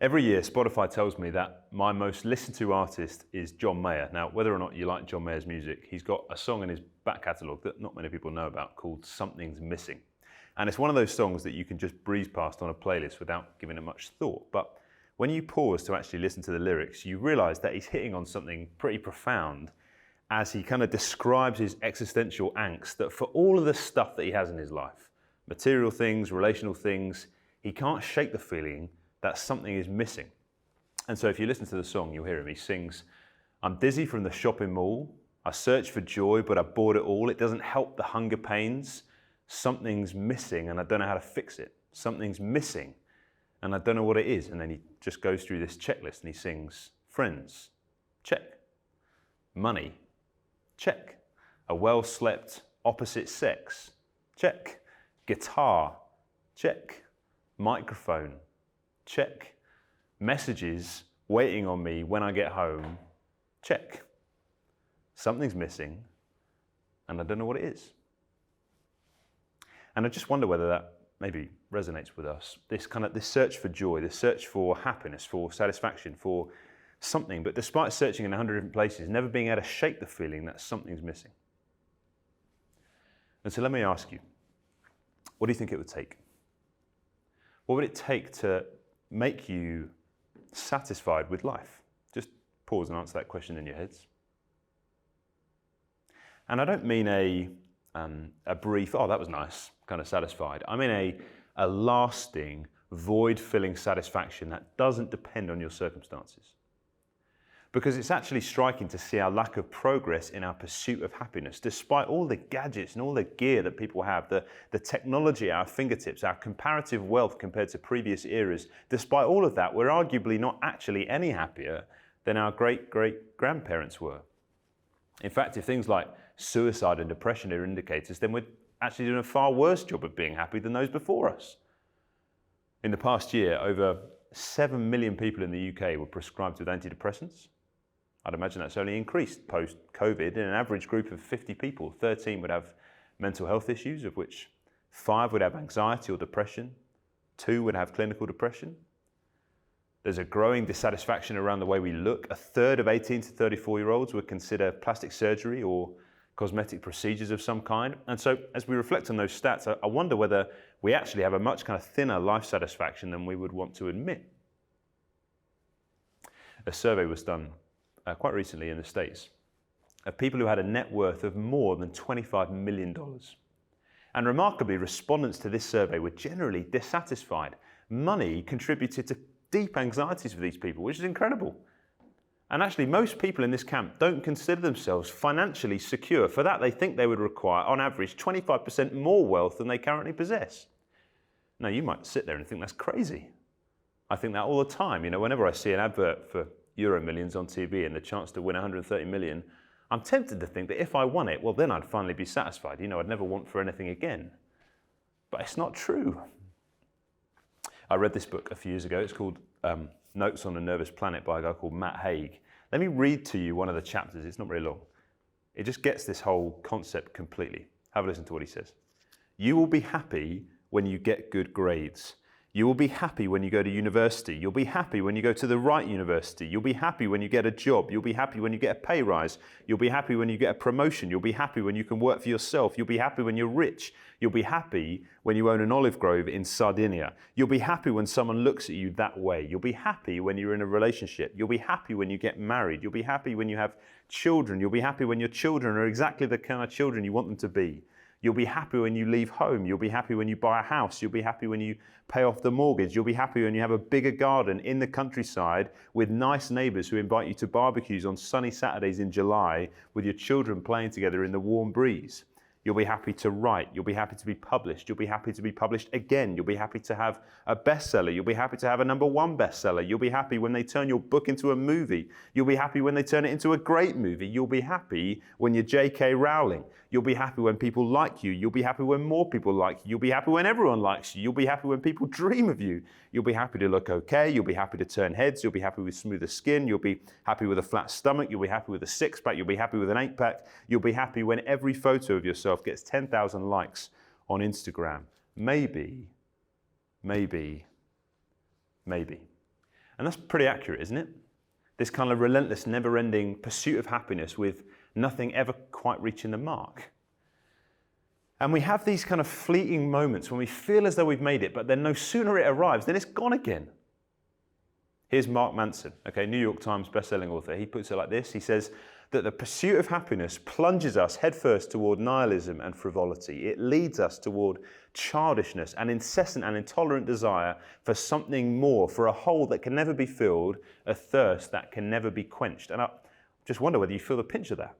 Every year, Spotify tells me that my most listened to artist is John Mayer. Now, whether or not you like John Mayer's music, he's got a song in his back catalogue that not many people know about called Something's Missing. And it's one of those songs that you can just breeze past on a playlist without giving it much thought. But when you pause to actually listen to the lyrics, you realise that he's hitting on something pretty profound as he kind of describes his existential angst that for all of the stuff that he has in his life, material things, relational things, he can't shake the feeling that something is missing. And so if you listen to the song, you'll hear him. He sings, "I'm dizzy from the shopping mall. I search for joy, but I bought it all. It doesn't help the hunger pains. Something's missing and I don't know how to fix it. Something's missing and I don't know what it is." And then he just goes through this checklist and he sings, "Friends, check. Money, check. A well-slept opposite sex, check. Guitar, check. Microphone, check. Messages waiting on me when I get home, check. Something's missing and I don't know what it is." And I just wonder whether that maybe resonates with us. This search for joy, this search for happiness, for satisfaction, for something, but despite searching in 100 different places, never being able to shake the feeling that something's missing. And so let me ask you, what do you think it would take? What would it take to make you satisfied with life? Just pause and answer that question in your heads. And I don't mean a brief, "oh, that was nice," kind of satisfied. I mean a lasting, void-filling satisfaction that doesn't depend on your circumstances. Because it's actually striking to see our lack of progress in our pursuit of happiness, despite all the gadgets and all the gear that people have, the technology at our fingertips, our comparative wealth compared to previous eras. Despite all of that, we're arguably not actually any happier than our great-great-grandparents were. In fact, if things like suicide and depression are indicators, then we're actually doing a far worse job of being happy than those before us. In the past year, over 7 million people in the UK were prescribed with antidepressants. I'd imagine that's only increased post-COVID. In an average group of 50 people, 13 would have mental health issues, of which 5 would have anxiety or depression, 2 would have clinical depression. There's a growing dissatisfaction around the way we look. A third of 18 to 34-year-olds would consider plastic surgery or cosmetic procedures of some kind. And so as we reflect on those stats, I wonder whether we actually have a much kind of thinner life satisfaction than we would want to admit. A survey was done quite recently in the States of people who had a net worth of more than $25 million. And remarkably, respondents to this survey were generally dissatisfied. Money contributed to deep anxieties for these people, which is incredible. And actually, most people in this camp don't consider themselves financially secure. For that, they think they would require, on average, 25% more wealth than they currently possess. Now, you might sit there and think that's crazy. I think that all the time. You know, whenever I see an advert for Euro Millions on TV and the chance to win 130 million, I'm tempted to think that if I won it, well, then I'd finally be satisfied. You know, I'd never want for anything again. But it's not true. I read this book a few years ago. It's called Notes on a Nervous Planet by a guy called Matt Haig. Let me read to you one of the chapters. It's not very long. It just gets this whole concept completely. Have a listen to what he says. "You will be happy when you get good grades. You will be happy when you go to university. You'll be happy when you go to the right university. You'll be happy when you get a job. You'll be happy when you get a pay rise. You'll be happy when you get a promotion. You'll be happy when you can work for yourself. You'll be happy when you're rich. You'll be happy when you own an olive grove in Sardinia. You'll be happy when someone looks at you that way. You'll be happy when you're in a relationship. You'll be happy when you get married. You'll be happy when you have children. You'll be happy when your children are exactly the kind of children you want them to be. You'll be happy when you leave home. You'll be happy when you buy a house. You'll be happy when you pay off the mortgage. You'll be happy when you have a bigger garden in the countryside with nice neighbours who invite you to barbecues on sunny Saturdays in July with your children playing together in the warm breeze. You'll be happy to write. You'll be happy to be published. You'll be happy to be published again. You'll be happy to have a bestseller. You'll be happy to have a #1 bestseller. You'll be happy when they turn your book into a movie. You'll be happy when they turn it into a great movie. You'll be happy when you're J.K. Rowling. You'll be happy when people like you. You'll be happy when more people like you. You'll be happy when everyone likes you. You'll be happy when people dream of you. You'll be happy to look okay. You'll be happy to turn heads. You'll be happy with smoother skin. You'll be happy with a flat stomach. You'll be happy with a six-pack. You'll be happy with an eight-pack. You'll be happy when every photo of yourself gets 10,000 likes on Instagram. Maybe. And that's pretty accurate, isn't it? This kind of relentless, never-ending pursuit of happiness with nothing ever quite reaching the mark. And we have these kind of fleeting moments when we feel as though we've made it, but then no sooner it arrives, then it's gone again. Here's Mark Manson, okay, New York Times bestselling author. He puts it like this. He says that the pursuit of happiness plunges us headfirst toward nihilism and frivolity. It leads us toward childishness and incessant and intolerant desire for something more, for a hole that can never be filled, a thirst that can never be quenched. And I just wonder whether you feel the pinch of that.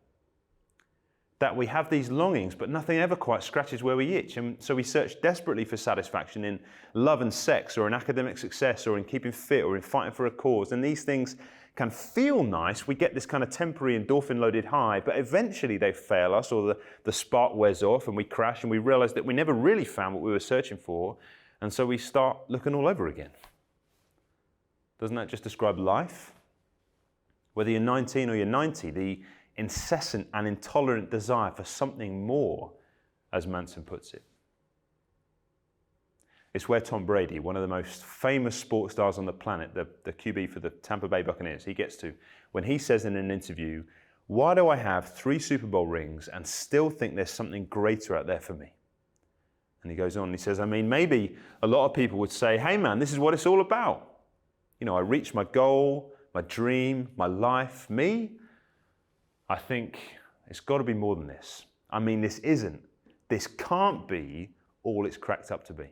That we have these longings, but nothing ever quite scratches where we itch. And so we search desperately for satisfaction in love and sex, or in academic success, or in keeping fit, or in fighting for a cause. And these things can feel nice. We get this kind of temporary endorphin-loaded high, but eventually they fail us, or the spark wears off, and we crash, and we realize that we never really found what we were searching for. And so we start looking all over again. Doesn't that just describe life? Whether you're 19 or you're 90, the incessant and intolerant desire for something more, as Manson puts it. It's where Tom Brady, one of the most famous sports stars on the planet, the QB for the Tampa Bay Buccaneers, he gets to, when he says in an interview, "Why do I have 3 Super Bowl rings and still think there's something greater out there for me?" And he goes on and he says, I mean, maybe a lot of people would say, hey man, this is what it's all about. You know, I reached my goal, my dream, my life. Me? I think it's got to be more than this. I mean, this can't be all it's cracked up to be.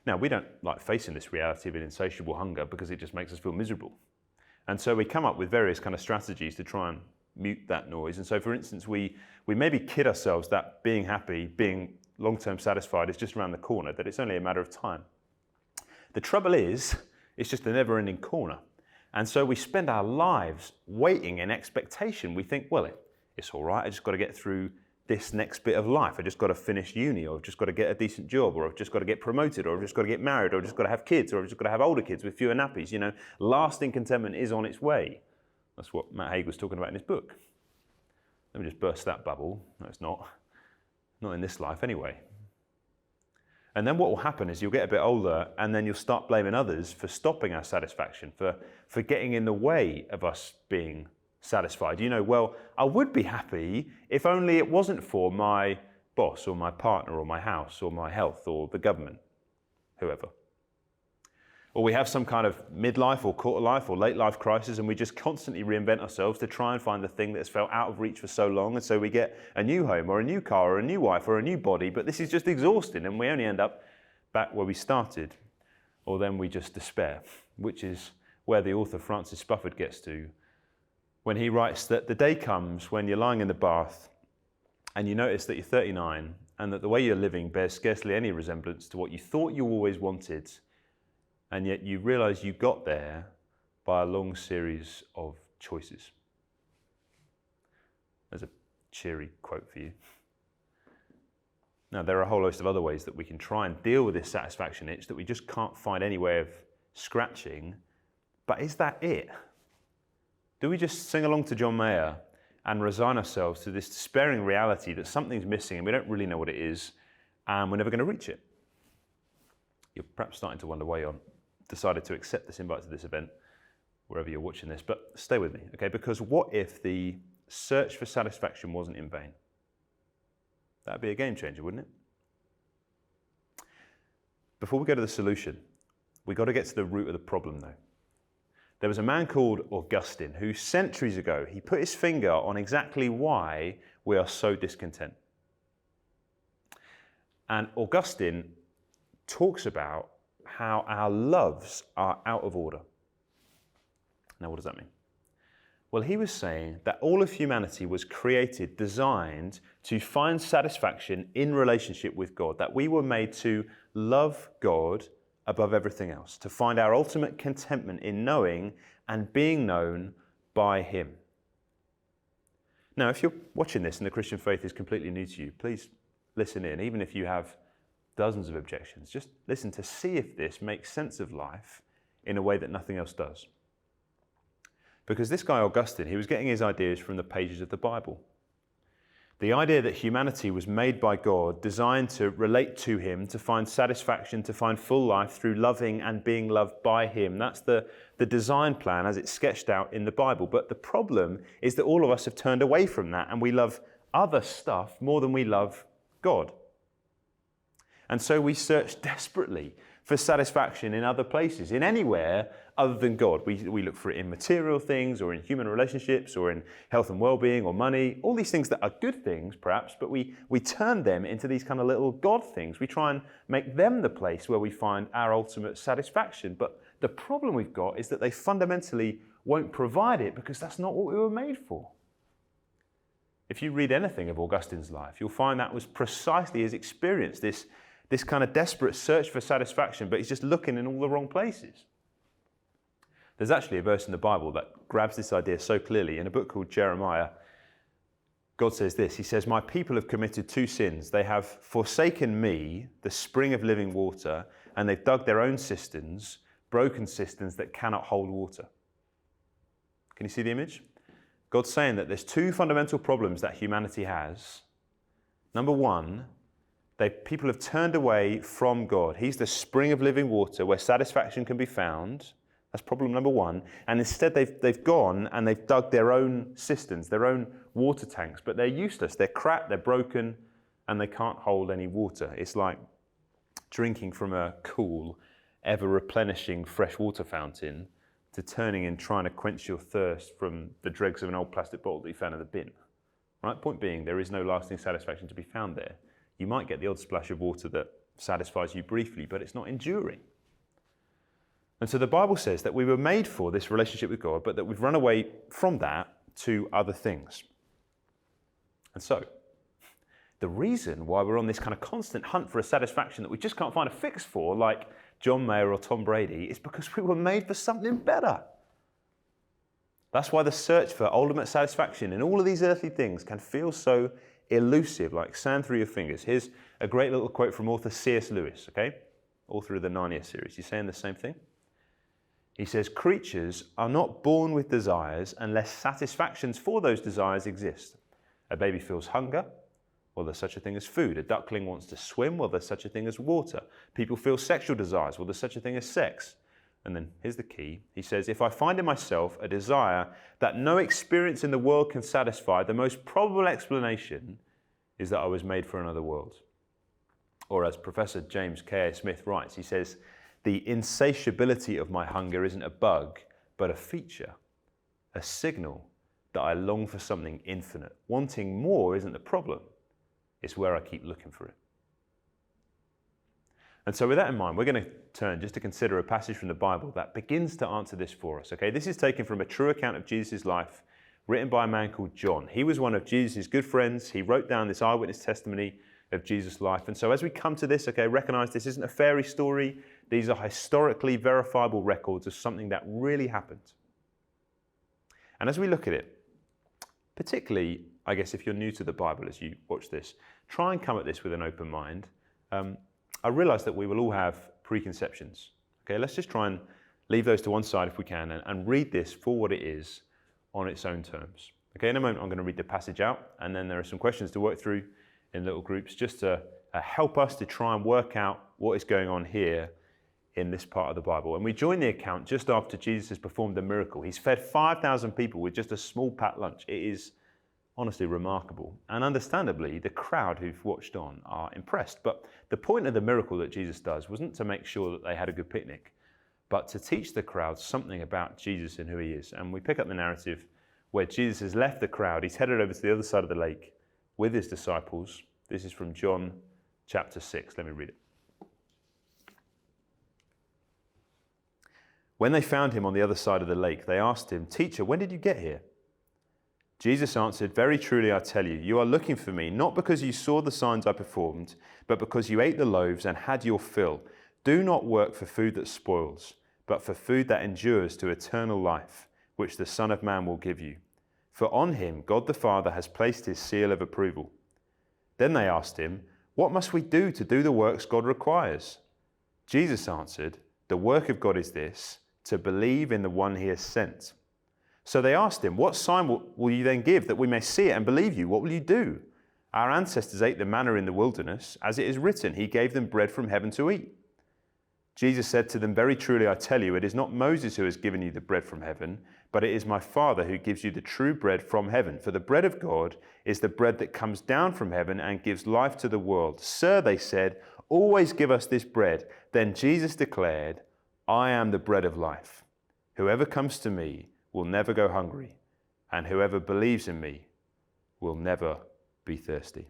Now, we don't like facing this reality of an insatiable hunger because it just makes us feel miserable. And so we come up with various kind of strategies to try and mute that noise. And so, for instance, we maybe kid ourselves that being happy, being long-term satisfied is just around the corner, that it's only a matter of time. The trouble is, it's just a never-ending corner. And so we spend our lives waiting in expectation. We think, well, it's all right, I just got to get through this next bit of life. I just got to finish uni, or I've just got to get a decent job, or I've just got to get promoted, or I've just got to get married, or I've just got to have kids, or I've just got to have older kids with fewer nappies. You know, lasting contentment is on its way. That's what Matt Haig was talking about in his book. Let me just burst that bubble. No, it's not. Not in this life anyway. And then what will happen is you'll get a bit older, and then you'll start blaming others for stopping our satisfaction, for getting in the way of us being satisfied. You know, well, I would be happy if only it wasn't for my boss or my partner or my house or my health or the government, whoever. Or we have some kind of midlife or quarter life or late life crisis, and we just constantly reinvent ourselves to try and find the thing that's felt out of reach for so long. And so we get a new home or a new car or a new wife or a new body, but this is just exhausting, and we only end up back where we started. Or then we just despair, which is where the author Francis Spufford gets to when he writes that the day comes when you're lying in the bath and you notice that you're 39 and that the way you're living bears scarcely any resemblance to what you thought you always wanted, and yet you realize you got there by a long series of choices. There's a cheery quote for you. Now, there are a whole host of other ways that we can try and deal with this satisfaction itch that we just can't find any way of scratching. But is that it? Do we just sing along to John Mayer and resign ourselves to this despairing reality that something's missing and we don't really know what it is, and we're never going to reach it? You're perhaps starting to wonder why you're decided to accept this invite to this event, wherever you're watching this, but stay with me, okay? Because what if the search for satisfaction wasn't in vain? That'd be a game changer, wouldn't it? Before we go to the solution, we've got to get to the root of the problem, though. There was a man called Augustine who centuries ago, he put his finger on exactly why we are so discontent. And Augustine talks about how our loves are out of order. Now, what does that mean? Well, he was saying that all of humanity was created, designed to find satisfaction in relationship with God, that we were made to love God above everything else, to find our ultimate contentment in knowing and being known by Him. Now, if you're watching this and the Christian faith is completely new to you, please listen in, even if you have dozens of objections. Just listen to see if this makes sense of life in a way that nothing else does. Because this guy Augustine, he was getting his ideas from the pages of the Bible. The idea that humanity was made by God, designed to relate to him, to find satisfaction, to find full life through loving and being loved by him. That's the design plan as it's sketched out in the Bible. But the problem is that all of us have turned away from that and we love other stuff more than we love God. And so we search desperately for satisfaction in other places, in anywhere other than God. We look for it in material things or in human relationships or in health and well-being or money, all these things that are good things perhaps, but we turn them into these kind of little God things. We try and make them the place where we find our ultimate satisfaction. But the problem we've got is that they fundamentally won't provide it because that's not what we were made for. If you read anything of Augustine's life, you'll find that was precisely his experience, this kind of desperate search for satisfaction, but he's just looking in all the wrong places. There's actually a verse in the Bible that grabs this idea so clearly. In a book called Jeremiah, God says this. He says, "My people have committed two sins. They have forsaken me, the spring of living water, and they've dug their own cisterns, broken cisterns that cannot hold water." Can you see the image? God's saying that there's two fundamental problems that humanity has. Number one, people have turned away from God. He's the spring of living water where satisfaction can be found. That's problem number one. And instead they've gone and they've dug their own cisterns, their own water tanks, but they're useless. They're cracked, they're broken, and they can't hold any water. It's like drinking from a cool, ever-replenishing fresh water fountain to turning and trying to quench your thirst from the dregs of an old plastic bottle that you found in the bin. Right? Point being, there is no lasting satisfaction to be found there. You might get the odd splash of water that satisfies you briefly, but it's not enduring. And so the Bible says that we were made for this relationship with God, but that we've run away from that to other things. And so, the reason why we're on this kind of constant hunt for a satisfaction that we just can't find a fix for, like John Mayer or Tom Brady, is because we were made for something better. That's why the search for ultimate satisfaction in all of these earthly things can feel so elusive, like sand through your fingers. Here's a great little quote from author C.S. Lewis, okay? Author of the Narnia series. He's saying the same thing. He says, "Creatures are not born with desires unless satisfactions for those desires exist. A baby feels hunger, well, there's such a thing as food. A duckling wants to swim, well, there's such a thing as water. People feel sexual desires, well, there's such a thing as sex." And then here's the key. He says, "If I find in myself a desire that no experience in the world can satisfy, the most probable explanation is that I was made for another world." Or as Professor James K.A. Smith writes, he says, "The insatiability of my hunger isn't a bug, but a feature, a signal that I long for something infinite. Wanting more isn't the problem. It's where I keep looking for it." And so with that in mind, we're going to turn just to consider a passage from the Bible that begins to answer this for us. Okay, this is taken from a true account of Jesus' life, written by a man called John. He was one of Jesus' good friends. He wrote down this eyewitness testimony of Jesus' life. And so as we come to this, okay, recognize this isn't a fairy story. These are historically verifiable records of something that really happened. And as we look at it, particularly, I guess, if you're new to the Bible as you watch this, try and come at this with an open mind. I realize that we will all have preconceptions. Okay, let's just try and leave those to one side if we can and read this for what it is on its own terms. Okay, in a moment I'm going to read the passage out, and then there are some questions to work through in little groups just to help us to try and work out what is going on here in this part of the Bible. And we join the account just after Jesus has performed a miracle. He's fed 5,000 people with just a small packed lunch. It is honestly remarkable. And understandably, the crowd who've watched on are impressed. But the point of the miracle that Jesus does wasn't to make sure that they had a good picnic, but to teach the crowd something about Jesus and who he is. And we pick up the narrative where Jesus has left the crowd. He's headed over to the other side of the lake with his disciples. This is from John chapter 6. Let me read it. When they found him on the other side of the lake, they asked him, "Teacher, when did you get here?" Jesus answered, "Very truly I tell you, you are looking for me, not because you saw the signs I performed, but because you ate the loaves and had your fill. Do not work for food that spoils, but for food that endures to eternal life, which the Son of Man will give you. For on him God the Father has placed his seal of approval." Then they asked him, "What must we do to do the works God requires?" Jesus answered, "The work of God is this, to believe in the one he has sent." So they asked him, "What sign will you then give that we may see it and believe you? What will you do?" Our ancestors ate the manna in the wilderness. As it is written, he gave them bread from heaven to eat. Jesus said to them, very truly I tell you, it is not Moses who has given you the bread from heaven, but it is my Father who gives you the true bread from heaven. For the bread of God is the bread that comes down from heaven and gives life to the world. Sir, they said, always give us this bread. Then Jesus declared, I am the bread of life. Whoever comes to me will never go hungry, and whoever believes in me will never be thirsty.